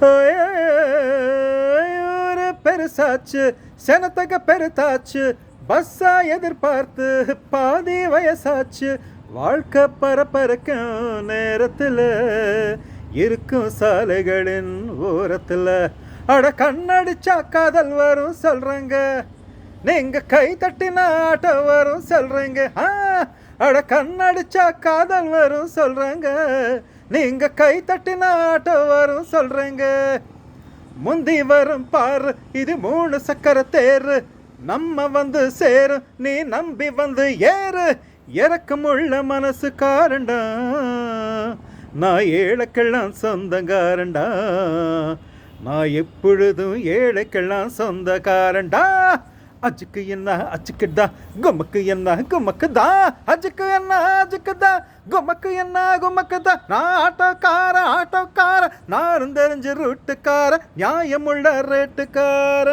ஒரு பெருசாச்சு செனத்தக பெருத்தாச்சு பஸ்ஸா எதிர்பார்த்து பாதி வயசாச்சு வாழ்க்கை பரப்பறக்கும் நேரத்தில் இருக்கும் சாலைகளின் ஓரத்தில் அட கண்ணடிச்சா காதல் வரும் சொல்றேங்க, நீங்க கை தட்டினா ஆட்டம் வரும் சொல்றேங்க. அட கண்ணடிச்சா காதல் வரும் சொல்றேங்க, நீங்க கை தட்டினா ஆட்டம் வரும் சொல்றேங்க. முந்தி வரும் பாரு இது 3 சக்கர தேரு, நம்ம வந்து சேரும் நீ நம்பி வந்து ஏறு. இறக்கமுள்ள மனசு காரண்டா, நான் ஏழைக்கெல்லாம் சொந்தக்காரண்டா, நான் எப்பொழுதும் ஏழைக்கெல்லாம் சொந்தக்காரண்டா. அஜுக்கு என்ன அஜுக்குதா, குமக்கு என்ன குமக்குதா, அஜுக்கு என்ன அஜுக்குதா, குமக்கு என்ன குமக்குதா. நான் ஆட்டோக்கார நாரும் தெரிஞ்ச ரூட்டுக்கார, நியாயமுள்ள ரேட்டுக்கார.